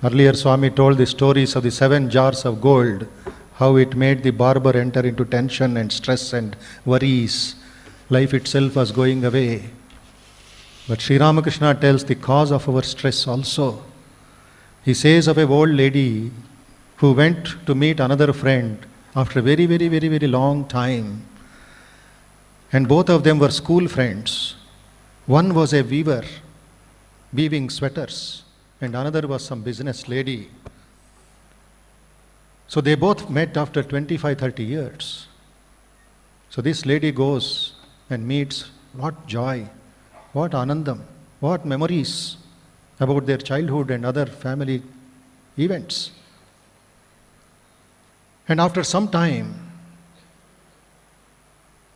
Earlier, Swami told the stories of the 7 jars of gold, how it made the barber enter into tension and stress and worries. Life itself was going away. But Sri Ramakrishna tells the cause of our stress also. He says of a old lady who went to meet another friend after a very long time. And both of them were school friends. One was a weaver, weaving sweaters, and another was some business lady. So they both met after 25-30 years. So this lady goes and meets, what joy, what anandam, what memories about their childhood and other family events. And after some time,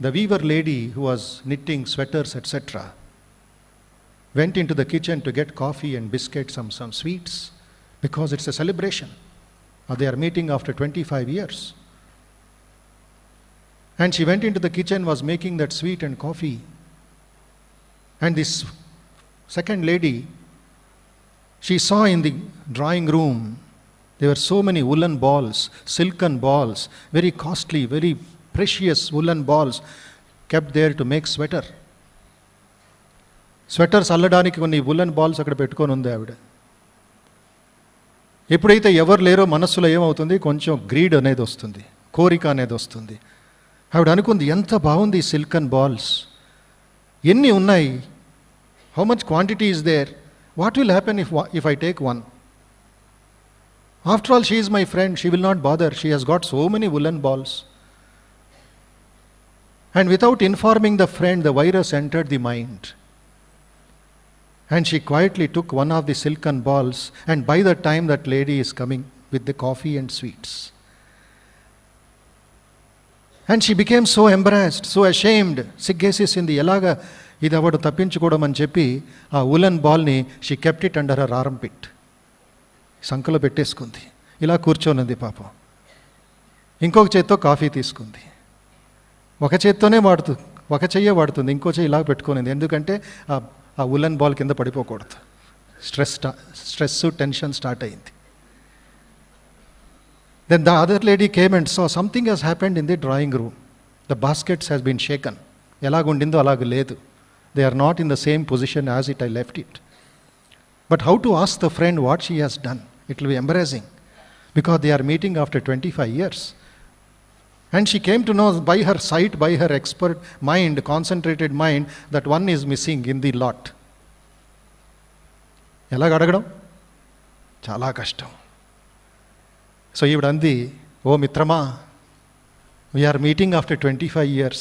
the weaver lady who was knitting sweaters, etc., went into the kitchen to get coffee and biscuits, some sweets, because it's a celebration. They are meeting after 25 years. And she went into the kitchen, was making that sweet and coffee. And this second lady, she saw in the drawing room, there were so many woolen balls, silken balls, very costly, very precious woolen balls kept there to make sweater. Sweaters అల్లడానికి కొన్ని వులన్ balls అక్కడ పెట్టుకొని ఉంది ఆవిడ. ఎప్పుడైతే ఎవరు లేరో మనస్సులో ఏమవుతుంది, కొంచెం గ్రీడ్ అనేది వస్తుంది, కోరిక అనేది వస్తుంది. ఆవిడ అనుకుంది, ఎంత బాగుంది సిల్కన్ బాల్స్, ఎన్ని ఉన్నాయి, how much quantity is there, what will happen if I take one. After all she is my friend, she will not bother, she has got so many woollen balls. And without informing the friend, the virus entered the mind. And she quietly took one of the silken balls, and by the time that lady is coming with the coffee and sweets. And she became so embarrassed, so ashamed. Siggesisindi elaga idavadu tappinchukodam ani cheppi aa woolen ball ni she kept it under her armpit. సంకలో పెట్టేసుకుంది, ఇలా కూర్చోనుంది పాపం. ఇంకొక చేత్తో coffee తీసుకుంది, ఒక చేత్తోనే వాడుతుంది, ఒక చెయ్యే వాడుతుంది, ఇంకో చెయ్యి ఇలా పెట్టుకునింది. ఎందుకంటే ఆ ఉలన్ బాల్ కింద పడిపోకూడదు. స్ట్రెస్ టెన్షన్ స్టార్ట్ అయింది. Then the other lady came and so something has happened in the drawing room. The baskets has been shaken. ఎలాగుండిందో అలాగ లేదు. They are not in the same position as it I left it. But how to ask the friend what she has done? It will be embarrassing because they are meeting after 25 years. And she came to know by her sight, by her expert mind, concentrated mind, that one is missing in the lot. ఎలాగ అడగడం చాలా కష్టం. So ఈవిడంది, ఓ మిత్రమా, we're meeting after 25 years.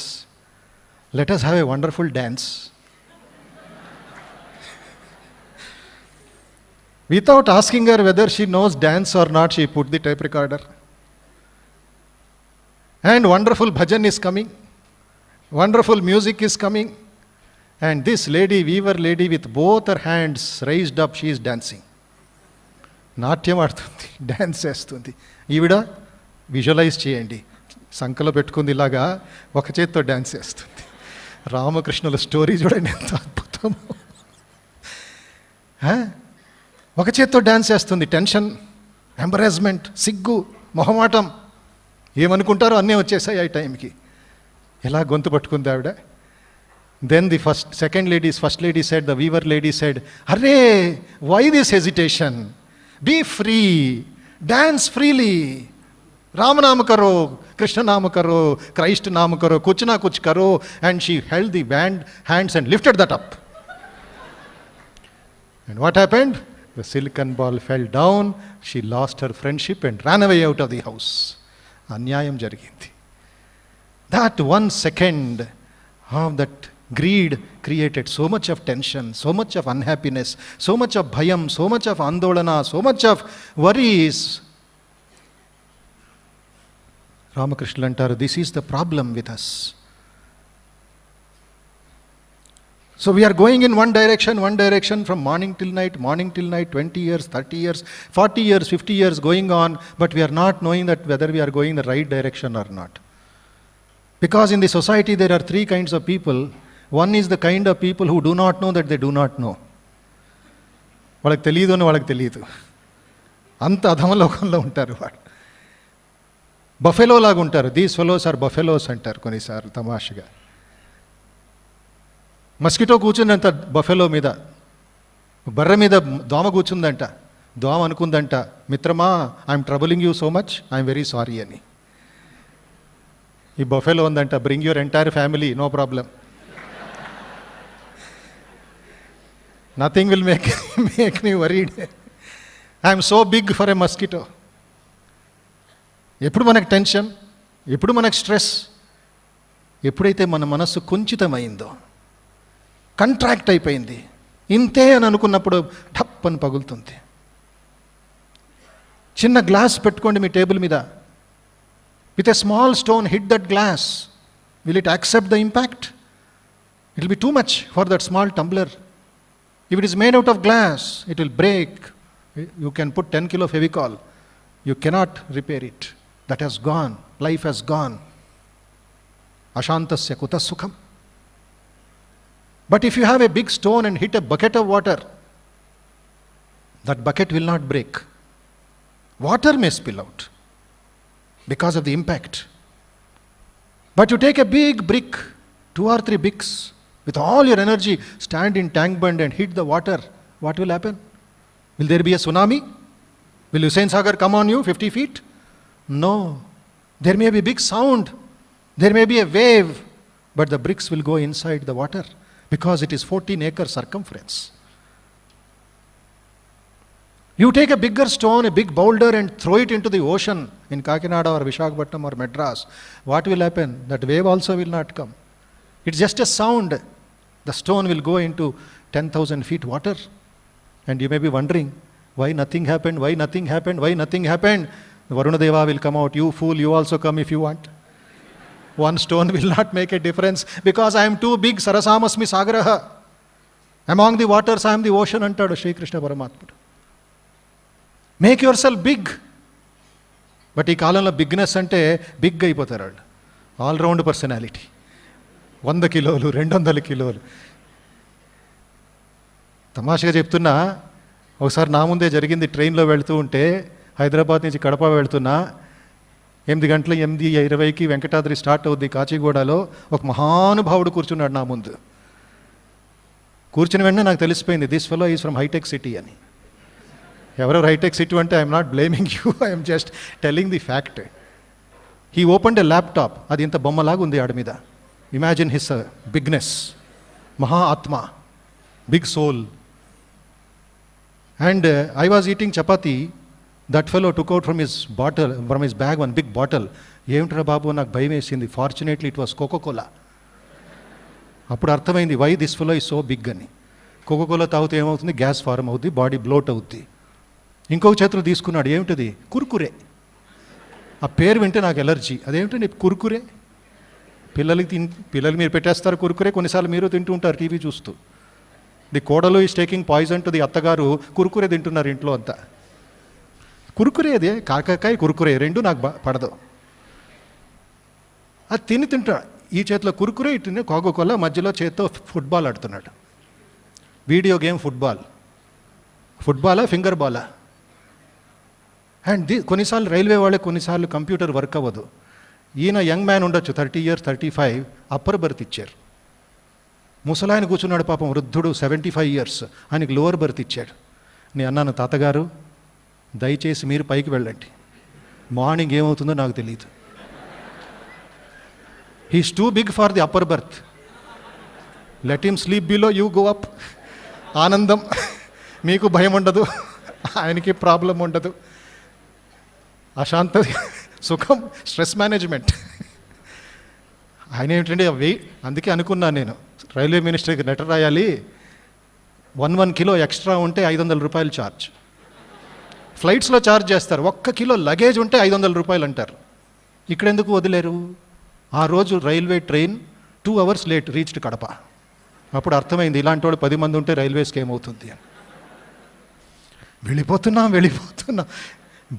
లెట్ us have a wonderful dance. Without asking her whether she knows dance or not, she put the tape recorder. And wonderful bhajan is coming, wonderful music is coming, and this lady, weaver lady, with both her hands raised up, she is dancing. నాట్యం ఆడుతుంది, dance చేస్తుంది. ఈవిడ visualise చేయండి, సంకలో పెట్టుకుంది, ఇలాగా ఒక చేత్తో dance చేస్తుంది. రామకృష్ణుల స్టోరీ చూడండి ఎంత అద్భుతమో. ఒక చేత్తో డ్యాన్స్ చేస్తుంది. టెన్షన్, ఎంబరాస్మెంట్, సిగ్గు, మొహమాటం, ఏమనుకుంటారో అన్నీ వచ్చేసాయి ఆ టైంకి. ఎలా గొంతు పట్టుకుంది ఆవిడ. Then the first lady said, the weaver lady said, అరే why this hesitation, be free, dance freely, రామనామ కరో, కృష్ణ నామ కరో, క్రైస్ట్ నామ కరో, కుచ్ నా కుచ్ కరో. And she held the hands and lifted that up. And what happened? The silicon ball fell down, she lost her friendship and ran away out of the house. అన్యాయం జరిగింది. That 1 second of that greed created so much of tension, so much of unhappiness, so much of bhayam, so much of andolana, so much of worries. Ramakrishna antaru, this is the problem with us. So we are going in one direction from morning till night, 20 years, 30 years, 40 years, 50 years going on, but we are not knowing that whether we are going in the right direction or not. Because in the society there are 3 kinds of people. One is the kind of people who do not know that they do not know. వాళ్ళకి తెలియదు అని వాళ్ళకి తెలియదు. అంత అధమలోకంలో ఉంటారు వాడు. Buffalo లాగా ఉంటారు. దీస్ ఫెలోస్ ఆర్ బఫెలోస్ అంటారు కొన్నిసార్లు తమాషగా. మస్కిటో కూర్చుందంట బఫెలో మీద, బర్రె మీద దోమ కూర్చుందంట. దోమ అనుకుందంట, మిత్రమా I'm troubling you so much, I'm very sorry అని. ఈ బఫెలో ఉందంట, bring your entire family, no problem, nothing will make me worried, I'm so big for a mosquito. ఎప్పుడు మనకు టెన్షన్, ఎప్పుడు మనకు స్ట్రెస్, ఎప్పుడైతే మన మనస్సు కుంచితమైందో, కంట్రాక్ట్ అయిపోయింది, ఇంతే అని అనుకున్నప్పుడు ఠప్ అని పగులుతుంది. చిన్న గ్లాస్ పెట్టుకోండి మీ టేబుల్ మీద. With a small stone hit that glass, will it accept the impact? It will B too much for that small tumbler. If it is made out of glass, it will break. You can put 10 kilo Fevicol. You cannot repair it. That has gone. Life has gone. Ashantasya kuta sukham. But if you have a big stone and hit a bucket of water, that bucket will not break. Water may spill out because of the impact. But you take a big brick, 2 or 3 bricks, with all your energy, stand in tank bund and hit the water. What will happen? Will there be a tsunami? Will Hussain Sagar come on you 50 feet? No. There may be big sound. There may be a wave. But the bricks will go inside the water because it is 14-acre circumference. You take a bigger stone, a big boulder and throw it into the ocean in Kakinada or Visakhapatnam or Madras. What will happen? That wave also will not come. It's just a sound. The stone will go into 10,000 feet water. And you may be wondering, why nothing happened, why nothing happened, why nothing happened? Varunadeva will come out, you fool, you also come if you want. One stone will not make a difference because I am too big, Sarasamasmi Sagaraha. Among the waters I am the ocean, antadu Sri Krishna Paramatma. Make yourself big. But ఈ కాలంలో bigness అంటే big అయిపోతారు వాళ్ళు. All round personality. 100 కిలోలు, 200 కిలోలు. తమాషగా చెప్తున్నా, ఒకసారి నా ముందే జరిగింది. ట్రైన్లో వెళ్తూ ఉంటే హైదరాబాద్ నుంచి కడప వెళ్తున్నా, 8 గంటల 8:20కి వెంకటాద్రి స్టార్ట్ అవుద్ది కాచిగూడలో. ఒక మహానుభావుడు కూర్చున్నాడు నా ముందు. కూర్చుని వెంటనే నాకు తెలిసిపోయింది, this fellow is from Hitech City అని. ఎవరెవరు హైటెక్ సిటీ అంటే I'm not blaming you, I'm just telling the fact. He opened a laptop, అది ఇంత బొమ్మలాగా ఉంది ఆడి మీద. Imagine his bigness, Maha Atma, big soul. And I was eating chapati. That fellow took out from his bottle, from his bag, one big bottle. Emtra babu నాకు భయం వేసింది. Fortunately it was Coca-Cola. అప్పుడు అర్థమైంది why this fellow is so big అని. Coca Cola తాగితే ఏమవుతుంది? Gas form అవుద్ది, body blot అవుద్ది. ఇంకొక చేతులు తీసుకున్నాడు, ఏమిటది? కుర్కురే. ఆ పేరు వింటే నాకు ఎలర్జీ. అదేమిటండి కుర్కురే? పిల్లలు మీరు పెట్టేస్తారు కురుకురే, కొన్నిసార్లు మీరు తింటూ ఉంటారు టీవీ చూస్తూ. ది కోడలు is taking poison to the అత్తగారు కురుకురే తింటున్నారు ఇంట్లో అంతా. కురుకురే, అదే కాకరకాయ కురుకురే, రెండు నాకు పడదు. అది తింటా, ఈ చేతిలో కురుకురే, ఇటు కోకోకోలా, మధ్యలో చేతితో ఫుట్బాల్ ఆడుతున్నాడు. వీడియో గేమ్ ఫుట్బాలా ఫింగర్ బాలా. అండ్ కొన్నిసార్లు రైల్వే వాళ్ళే, కొన్నిసార్లు కంప్యూటర్ వర్క్ అవ్వదు. ఈయన యంగ్ మ్యాన్ ఉండొచ్చు, 30 years 35, అప్పర్ బర్త్ ఇచ్చారు. ముసలాయన కూర్చున్నాడు పాపం, వృద్ధుడు 75 years, ఆయనకి లోవర్ బర్త్ ఇచ్చాడు. నేను అన్నాను, తాతగారు దయచేసి మీరు పైకి వెళ్ళండి, మార్నింగ్ ఏమవుతుందో నాకు తెలియదు. He's too big for the upper berth, let him sleep below, you go up. ఆనందం, మీకు భయం ఉండదు, ఆయనకి ప్రాబ్లం ఉండదు. అశాంత సుఖం, స్ట్రెస్ మేనేజ్మెంట్. ఆయన ఏమిటంటే అందుకే అనుకున్నాను నేను, రైల్వే మినిస్టర్కి లెటర్ రాయాలి, 1 కిలో ఎక్స్ట్రా ఉంటే 500 రూపాయలు ఛార్జ్. ఫ్లైట్స్లో ఛార్జ్ చేస్తారు, 1 కిలో లగేజ్ ఉంటే 500 రూపాయలు అంటారు. ఇక్కడ ఎందుకు వదిలేరు? ఆ రోజు railway train 2 hours late reached Kadapa. అప్పుడు అర్థమైంది ఇలాంటి వాళ్ళు 10 మంది ఉంటే రైల్వేస్కి ఏమవుతుంది అని. వెళ్ళిపోతున్నాం,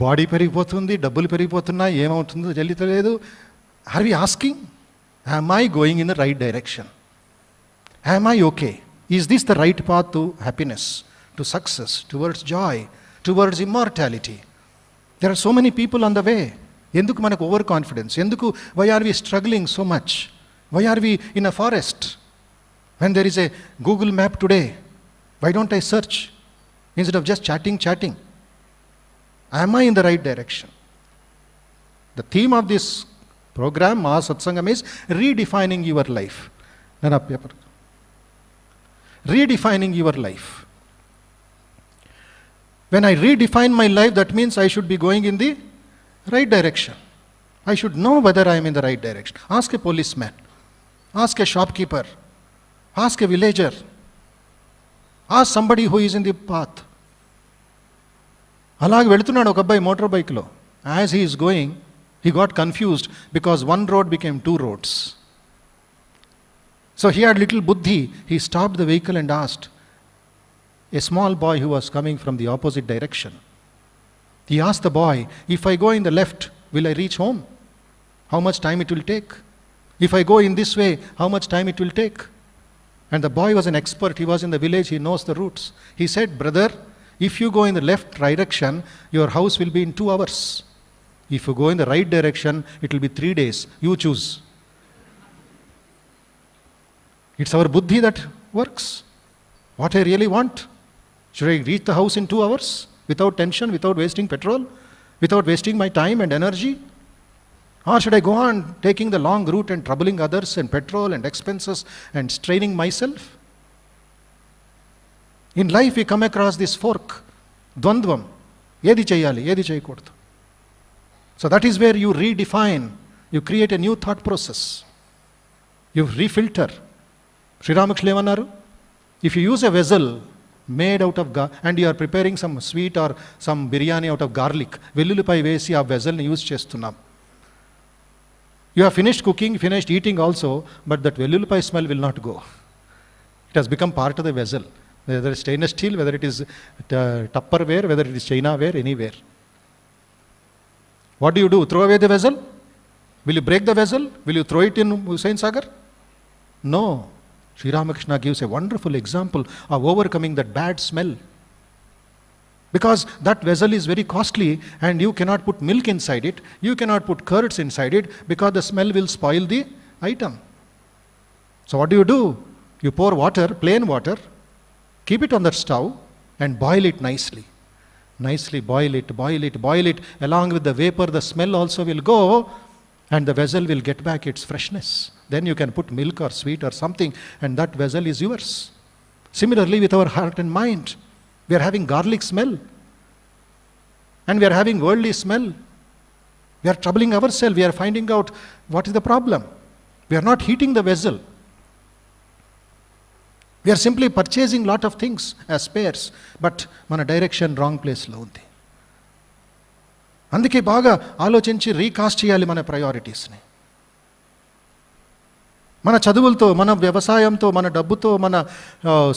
బాడీ పెరిగిపోతుంది, డబ్బులు పెరిగిపోతున్నాయి, ఏమవుతుందో తెలియలేదు. Are we asking, am I going in the right direction? Am I okay? Is this the right path to happiness, to success, towards joy, towards immortality? There are so many people on the way. ఎందుకు మనకు overconfidence? ఎందుకు why are we struggling so much? Why are we in a forest when there is a Google map today? Why don't I search instead of just chatting? Am I in the right direction? The theme of this program, Maha Satsangam, is redefining your life. Redefining your life. When I redefine my life, that means I should be going in the right direction. I should know whether I am in the right direction. Ask a policeman. Ask a shopkeeper. Ask a villager. Ask somebody who is in the path. అలాగ వెళుతున్నాడు ఒక అబ్బాయి motor బైక్లో. As he is going, he got confused because one road became two roads. So he had little buddhi. He stopped the vehicle and asked a small boy who was coming from the opposite direction. He asked the boy, if I go in the left, will I reach home? How much time it will take? If I go in this way, how much time it will take? And the boy was an expert. He was in the village. He knows the routes. He said, brother, if you go in the left direction, your house will be in 2 hours. If you go in the right direction, it will be 3 days. You choose. It's our buddhi that works. What I really want? Should I reach the house in 2 hours? Without tension, without wasting petrol? Without wasting my time and energy? Or should I go on taking the long route and troubling others and petrol and expenses and straining myself? In life we come across this fork, dvandvam. Edi cheyali, edi cheyakoodadu. So that is where you redefine, you create a new thought process. You refilter. Sri Ramakrishna emannaru? If you use a vessel made out of and you are preparing some sweet or some biryani out of garlic, వెల్లుల్లిపై వేసి ఆ వెజల్ని use చేస్తున్నాం. You have finished cooking, finished eating also, but that వెల్లుల్లిపై smell will not go. It has become part of the vessel. Whether it's stainless steel, whether it is Tupperware, whether it is Chinaware, anywhere. What do? Throw away the vessel? Will you break the vessel? Will you throw it in Hussain Sagar? No. Sri Ramakrishna gives a wonderful example of overcoming that bad smell. Because that vessel is very costly and you cannot put milk inside it, you cannot put curds inside it because the smell will spoil the item. So what do? You pour water, plain water, keep it on the stove and boil it nicely. Nicely boil it. Along with the vapor, the smell also will go and the vessel will get back its freshness. Then you can put milk or sweet or something and that vessel is yours. Similarly with our heart and mind. We are having garlic smell and we are having worldly smell. We are troubling ourselves. We are finding out what is the problem. We are not heating the vessel. We are simply purchasing lot of things as spares, but మన direction wrong ప్లేస్లో ఉంది. అందుకే బాగా ఆలోచించి recast చేయాలి మన ప్రయారిటీస్ని. మన చదువులతో, మన వ్యవసాయంతో, మన డబ్బుతో, మన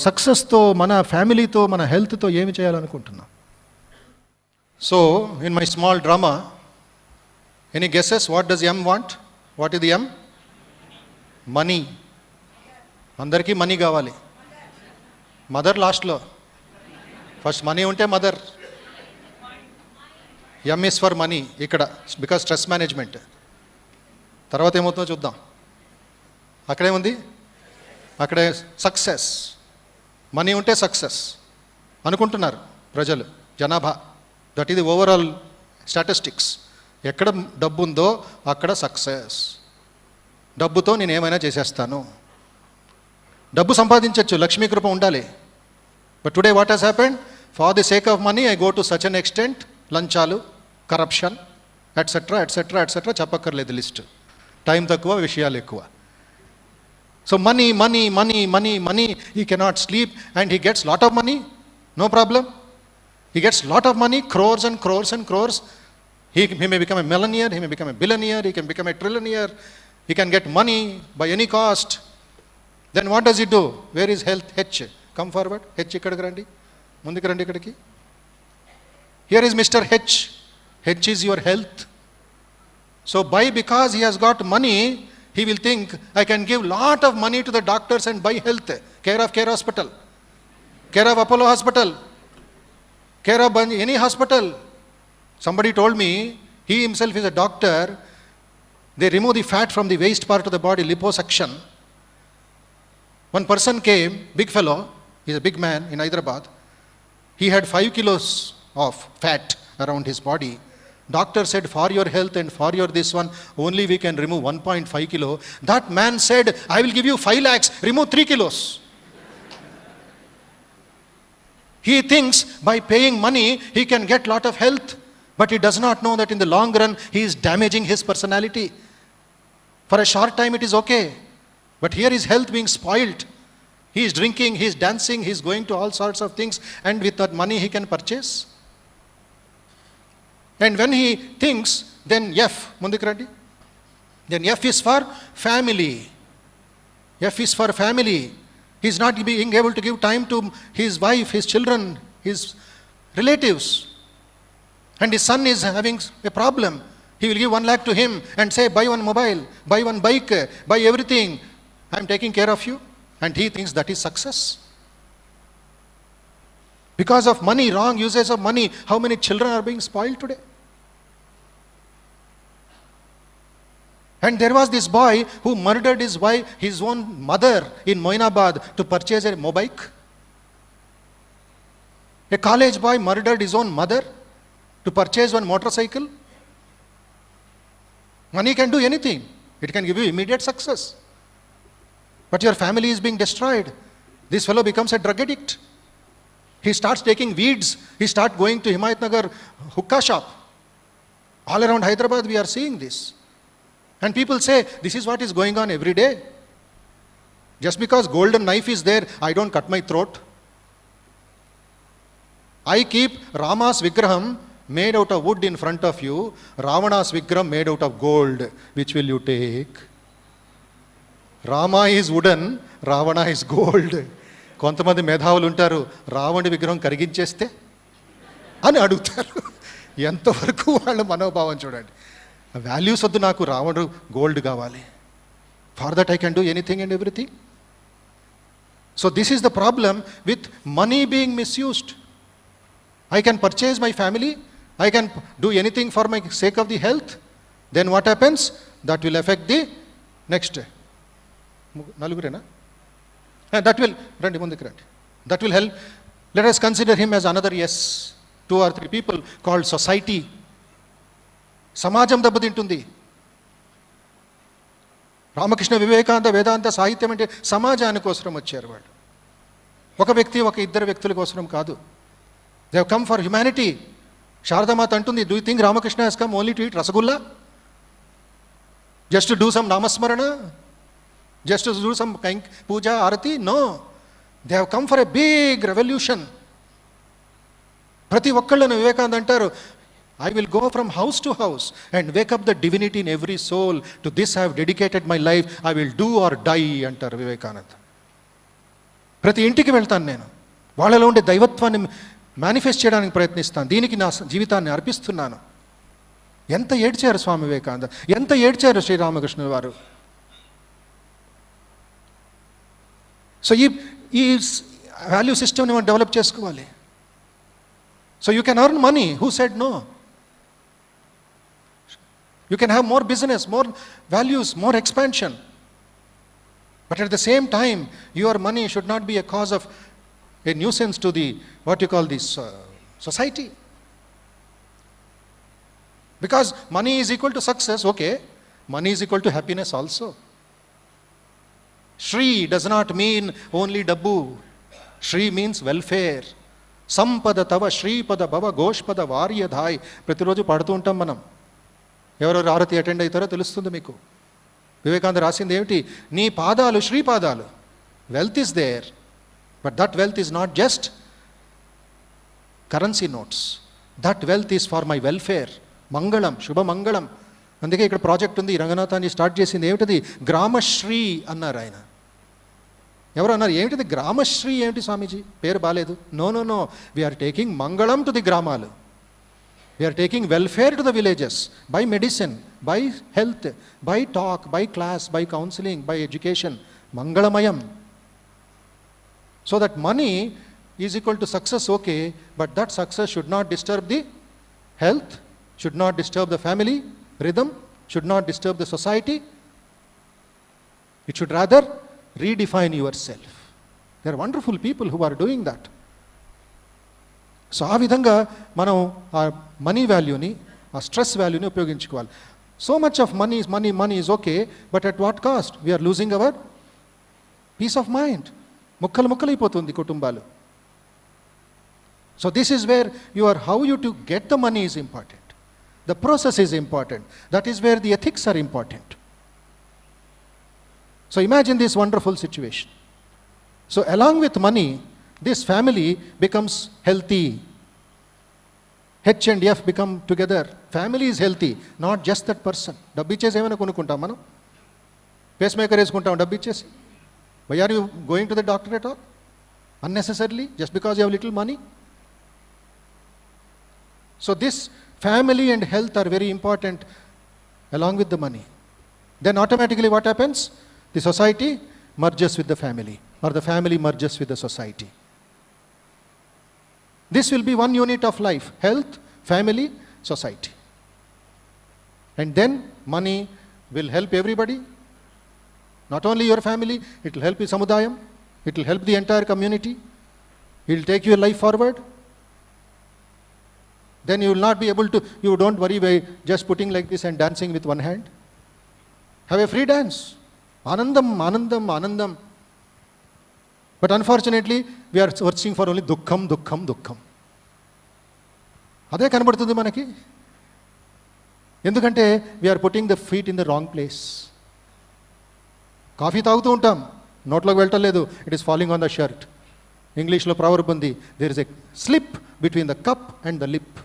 సక్సెస్తో, మన ఫ్యామిలీతో, మన హెల్త్తో ఏమి చేయాలనుకుంటున్నాం? So in my small drama, any guesses what does M want? What is the M? Money. అందరికీ మనీ కావాలి. మదర్ లాస్ట్లో. ఫస్ట్ మనీ ఉంటే mother. M is for money ఇక్కడ, బికాస్ స్ట్రెస్ మేనేజ్మెంట్. తర్వాత ఏమవుతుందో చూద్దాం. అక్కడేముంది? అక్కడే సక్సెస్. మనీ ఉంటే సక్సెస్ అనుకుంటున్నారు ప్రజలు, జనాభా. That is the overall statistics. ఎక్కడ డబ్బు ఉందో అక్కడ సక్సెస్. డబ్బుతో నేను ఏమైనా చేసేస్తాను. డబ్బు సంపాదించవచ్చు, లక్ష్మీ కృప ఉండాలి. But today what has happened? For the sake of money I go to such an extent. లంచాలు, కరప్షన్, ఎట్సెట్రా ఎట్సెట్రా ఎట్సెట్రా, చెప్పక్కర్లేదు లిస్ట్. టైం తక్కువ, విషయాలు ఎక్కువ. So money, he cannot sleep and he gets lot of money, no problem. He gets lot of money, crores and crores and crores. He may become a millionaire, he may become a billionaire, he can become a trillionaire, he can get money by any cost. Then what does he do? Where is health? H. Come forward. H ikkadiki randi. Mundiki randi ikkadiki. Here is Mr. H. H is your health. So because he has got money, he will think, I can give lot of money to the doctors and buy health. Care of Care Hospital, care of Apollo Hospital, care of any hospital. Somebody told me, he himself is a doctor, they remove the fat from the waist part of the body, liposuction. One person came, big fellow, he's a big man in Hyderabad. He had 5 kilos of fat around his body. Doctor said, for your health and for your this one, only we can remove 1.5 kilo. That man said, I will give you 5 lakhs, remove 3 kilos. He thinks by paying money, he can get lot of health. But he does not know that in the long run, he is damaging his personality. For a short time, it is okay. But here is health being spoiled. He is drinking, he is dancing, he is going to all sorts of things. And with that money, he can purchase. And when he thinks, then F, Mundikradi. Then F is for family. F is for family. He is not being able to give time to his wife, his children, his relatives. And his son is having a problem. He will give 1 lakh to him and say, buy one mobile, buy one bike, buy everything. I am taking care of you. And he thinks that is success. Because of money, wrong usage of money, how many children are being spoiled today? And there was this boy who murdered his wife, his own mother in Moinabad to purchase a mobike. A college boy murdered his own mother to purchase one motorcycle. Money can do anything. It can give you immediate success. But your family is being destroyed. This fellow becomes a drug addict. He starts taking weeds. He starts going to Himayatnagar hookah shop. All around Hyderabad we are seeing this. And people say, this is what is going on every day. Just because golden knife is there, I don't cut my throat. I keep Rama's Vigraham made out of wood in front of you, Ravana's Vigraham made out of gold. Which will you take? Rama is wooden, Ravana is gold. కొంతమంది మేధావులు ఉంటారు, రావణుడి విగ్రహం కరిగించేస్తే అని అడుగుతారు. ఎంతవరకు వాళ్ళ మనోభావం చూడండి. వాల్యూస్ వద్దు, నాకు రావణుడు గోల్డ్ కావాలి. For that I can do anything and everything. So this is the problem with money being misused. I can purchase my family, I can do anything for my sake of the health. Then what happens? That will affect the next. Nalugurena? That will, that will help. Let us consider him as another yes. 2 or 3 people called society. సమాజం దెబ్బతింటుంది. రామకృష్ణ వివేకానంద వేదాంత సాహిత్యం అంటే సమాజానికోసం వచ్చారు వాళ్ళు. ఒక వ్యక్తి, ఒక ఇద్దరు వ్యక్తుల కోసం కాదు. They have come for humanity. Sharadamata antundi, do you think Ramakrishna has come only to eat Rasagulla? Just to do some Namasmarana? Just to do some puja, arati? No. They have come for a big revolution. Prati Vakkalana Vivekananda antaru, I will go from house to house and wake up the divinity in every soul. To this I have dedicated my life. I will do or die, antaru Vivekananda. Prati intiki veltanu nenu. వాళ్ళలో ఉండే దైవత్వాన్ని manifest చేయడానికి ప్రయత్నిస్తాను. దీనికి నా జీవితాన్ని అర్పిస్తున్నాను. ఎంత ఏడ్చారు స్వామి వివేకానంద, ఎంత ఏడ్చారు శ్రీరామకృష్ణుల వారు. సో ఈ వాల్యూ సిస్టమ్ని మనం డెవలప్ చేసుకోవాలి. So you can earn money. Who said no? You can have more business, more values, more expansion. But at the same time your money should not be a cause of a nuisance to the, what you call this, society. Because money is equal to success, okay. Money is equal to happiness also. Shri does not mean only dabbu. Shri means welfare. Sampada tava Shripada bhava Goshpada varyadhai. ప్రతిరోజు పాడుతూ ఉంటాం మనం. ఎవరెవరు ఆరతి attend అవుతారో తెలుస్తుంది మీకు. వివేకానంద రాసింది ఏమిటి? నీ పాదాలు శ్రీపాదాలు. Wealth is there. But that wealth is not just currency notes. That wealth is for my welfare. Mangalam, Shubha Mangalam. అందుకే ఇక్కడ ప్రాజెక్ట్ ఉంది, రంగనాథాన్ని స్టార్ట్ చేసింది. ఏమిటది? గ్రామశ్రీ అన్నారు ఆయన. ఎవరు అన్నారు, ఏమిటిది గ్రామశ్రీ? ఏమిటి స్వామీజీ, పేరు బాలేదు. No no no, we're taking mangalam to the గ్రామాలు. We're taking welfare to the villages by medicine, by health, by talk, by class, by counselling, by education. మంగళమయం. So that money is equal to success, okay, but that success should not disturb the health, should not disturb the family rhythm, should not disturb the society. It should rather redefine yourself. There are wonderful people who are doing that. So ఆ విధంగా మనం ఆ money వాల్యూని, ఆ stress వాల్యూని ఉపయోగించుకోవాలి. So much of money is okay, but at what cost? We're losing our peace of mind. ముక్కలైపోతుంది కుటుంబాలు. So this is where how you to get the money is important. The process is important. That is where the ethics are important. So imagine this wonderful situation. So along with money, this family becomes healthy. H and F become together. Family is healthy, not just that person. డబ్బు ఇచ్చేసి ఏమైనా కొనుక్కుంటాం మనం? Face maker వేసుకుంటాం డబ్బు ఇచ్చేసి? Why are you going to the doctor at all? Unnecessarily, just because you have little money? So this family and health are very important along with the money. Then automatically what happens? The society merges with the family, or the family merges with the society. This will be one unit of life: health, family, society. And then money will help everybody. Not only your family, it will help your samudayam, it will help the entire community, it will take your life forward. Then you will not be able to, you don't worry by just putting like this and dancing with one hand. Have a free dance. Anandam, anandam, anandam. But unfortunately, we are searching for only dukham, dukham, dukham. అదే కనబడుతుంది మనకి. ఎందుకంటే we are putting the feet in the wrong place. Coffee తాగుతూ ఉంటాం, నోట్లోకి వెళ్ళలేదు, it is falling on the shirt. ఇంగ్లీష్లో proverb ఉంది, there is a slip between the cup and the lip.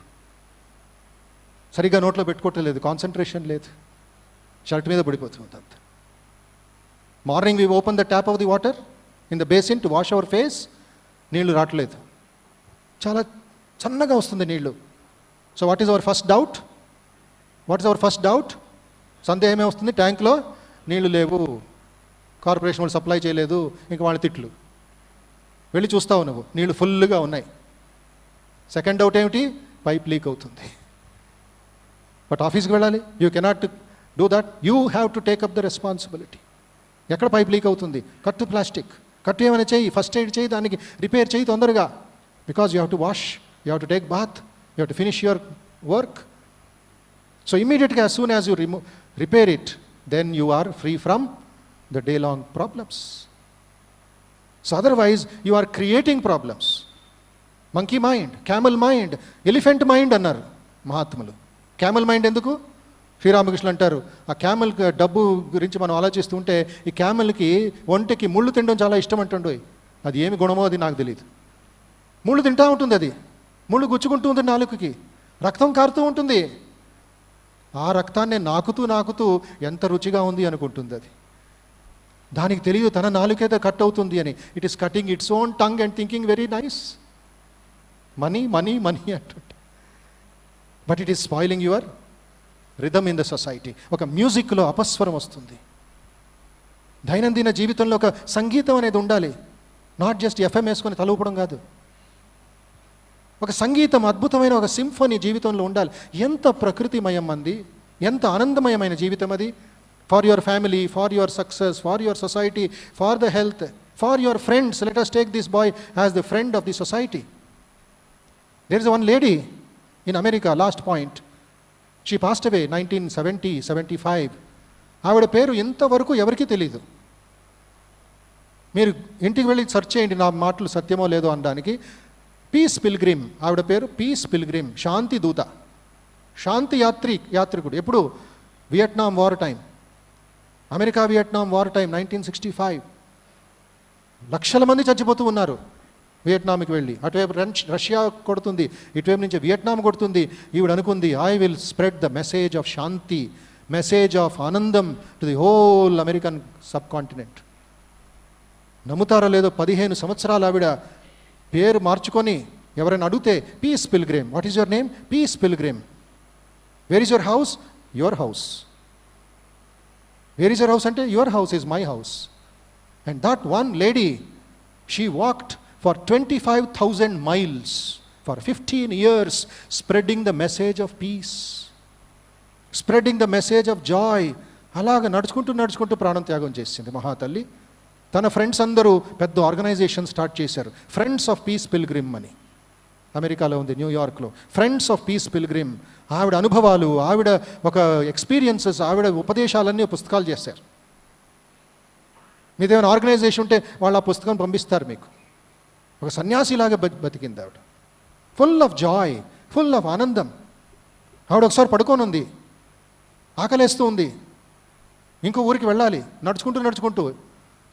సరిగ్గా నోట్లో పెట్టుకోవట్లేదు, కాన్సన్ట్రేషన్ లేదు, షర్ట్ మీద పడిపోతుంది అంత. Morning we open the tap of the water in the basin to wash our face, నీళ్లు రావట్లేదు, చాలా చన్నగా వస్తుంది నీళ్లు. So what is our first doubt? సందేహమే వస్తుంది, ట్యాంక్లో నీళ్లు లేవు, కార్పొరేషన్ వాళ్ళు సప్లై చేయలేదు, ఇంక వాళ్ళ తిట్లు. వెళ్ళి చూస్తావు నువ్వు, నీళ్లు ఫుల్గా ఉన్నాయి. సెకండ్ డౌట్ ఏమిటి? పైప్ లీక్ అవుతుంది. బట్ ఆఫీస్కి వెళ్ళాలి, you cannot do that, you have to take up the responsibility. ఎక్కడ పైప్ లీక్ అవుతుంది? కట్టు ప్లాస్టిక్, కట్టు ఏమైనా చేయి, ఫస్ట్ ఎయిడ్ చేయి, దానికి రిపేర్ చేయి తొందరగా. Because you have to wash, you have to take bath, you have to finish your work. So ఇమీడియట్గా as soon as you repair it, then you are free from the day long problems. So otherwise you are creating problems. Monkey mind, camel mind, elephant mind అన్నారు మహాత్ములు. Camel mind ఎందుకు? శ్రీరామకృష్ణ అంటారు, ఆ camel డబ్బు గురించి మనం ఆలోచిస్తుంటే ఈ క్యామెల్కి ఒంటికి ముళ్ళు తినడం చాలా ఇష్టం అంటుండో. అది ఏమి గుణమో అది నాకు తెలియదు. ముళ్ళు తింటూ ఉంటుంది, అది ముళ్ళు గుచ్చుకుంటూ ఉంటుంది, నాలుకకి రక్తం కారుతూ ఉంటుంది. ఆ రక్తాన్ని నాకుతూ ఎంత రుచిగా ఉంది అనుకుంటుంది అది. దానికి తెలియదు తన నాలుకేదో కట్ అవుతుంది అని. It is cutting its own tongue and thinking very nice, money money money అంటుంటే. But it is spoiling your rhythm in the society. ఒక మ్యూజిక్లో అపస్వరం వస్తుంది. దైనందిన జీవితంలో ఒక సంగీతం అనేది ఉండాలి, నాట్ జస్ట్ ఎఫ్ఎం వేసుకొని తలూపడం కాదు. ఒక సంగీతం, అద్భుతమైన ఒక సింఫనీ జీవితంలో ఉండాలి. ఎంత ప్రకృతిమయం అంది, ఎంత ఆనందమయమైన జీవితం అది. For your family, for your success, for your society, for the health, for your friends. Let us take this boy as the friend of the society. There is one lady in America, last point. She passed away 1975. ఆవిడ పేరు ఇంతవరకు ఎవరికీ తెలీదు. మీరు ఇంటికి వెళ్ళి search చేయండి, నా మాటలు సత్యమో లేదో అనడానికి. పీస్ పిల్గ్రిమ్, ఆవిడ పేరు పీస్ పిల్గ్రిమ్, శాంతి దూత, శాంతి యాత్రికుడు. ఎప్పుడు? Vietnam war time, America Vietnam war time 1965. లక్షల మంది చచ్చిపోతూ ఉన్నారు వియట్నాంకి వెళ్ళి. అటువైపు రష్యా కొడుతుంది, ఇటువైపు నుంచి వియట్నాం కొడుతుంది. ఈవిడ అనుకుంది, I will spread the message of shanti, message of anandam to the whole American subcontinent. నమ్ముతారో లేదో 15 సంవత్సరాలు ఆవిడ పేరు మార్చుకొని ఎవరైనా అడిగితే peace pilgrim. What is your name? Peace pilgrim. Where is your house? Your house. Where is your house అంటే your house is my house. And that one lady, she walked for 25,000 miles for 15 years, spreading the message of peace, spreading the message of joy. అలాగ నడుచుకుంటూ ప్రాణం త్యాగం చేసింది మహాతల్లి. తన friends అందరూ పెద్ద ఆర్గనైజేషన్ స్టార్ట్ చేశారు, ఫ్రెండ్స్ ఆఫ్ పీస్ పిల్గ్రిమ్ అని. అమెరికాలో ఉంది, న్యూయార్క్లో. Friends of piece pilgrim. ఆవిడ అనుభవాలు, ఆవిడ ఒక ఎక్స్పీరియన్సెస్, ఆవిడ ఉపదేశాలన్నీ పుస్తకాలు చేశారు. మీదేమైనా ఆర్గనైజేషన్ ఉంటే వాళ్ళు ఆ పుస్తకం పంపిస్తారు మీకు. ఒక సన్యాసిలాగా బతికింది ఆవిడ. Full of Joy, full of ఆనందం. ఆవిడ ఒకసారి పడుకొని ఉంది, ఆకలేస్తూ ఉంది, ఇంకో ఊరికి వెళ్ళాలి. నడుచుకుంటూ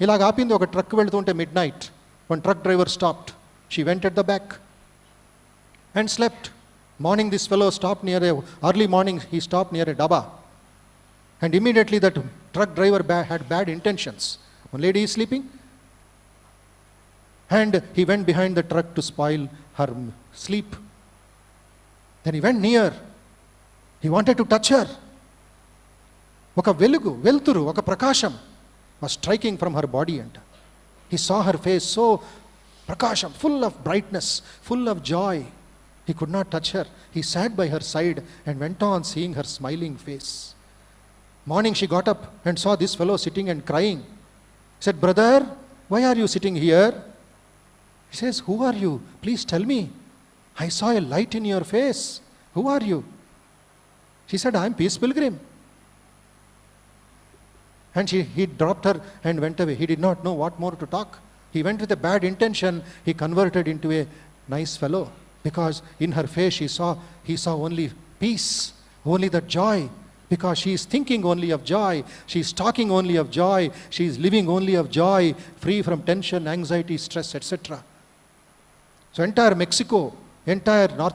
ఇలాగ ఆపింది. ఒక ట్రక్ వెళుతుంటే mid night, one truck driver stopped. She went at the back and slept. Morning this fellow stopped near early morning he stopped near a daba, and immediately that truck driver had bad intentions. One lady is sleeping, and he went behind the truck to spoil her sleep. Then he went near, he wanted to touch her. Oka velturu, oka prakasham was striking from her body, and he saw her face so prakasham, full of brightness, full of joy. He could not touch her. He sat by her side and went on seeing her smiling face. Morning she got up and saw this fellow sitting and crying. Said, "Brother, why are you sitting here?" He says, "Who are you? Please tell me. I saw a light in your face. Who are you?" She said, "I am Peace Pilgrim." And he dropped her and went away. He did not know what more to talk. He went with a bad intention. He converted into a nice fellow. Because in her face he saw only peace, only the joy. Because she is thinking only of joy, she is talking only of joy, she is living only of joy, free from tension, anxiety, stress, etc. So entire Mexico, entire North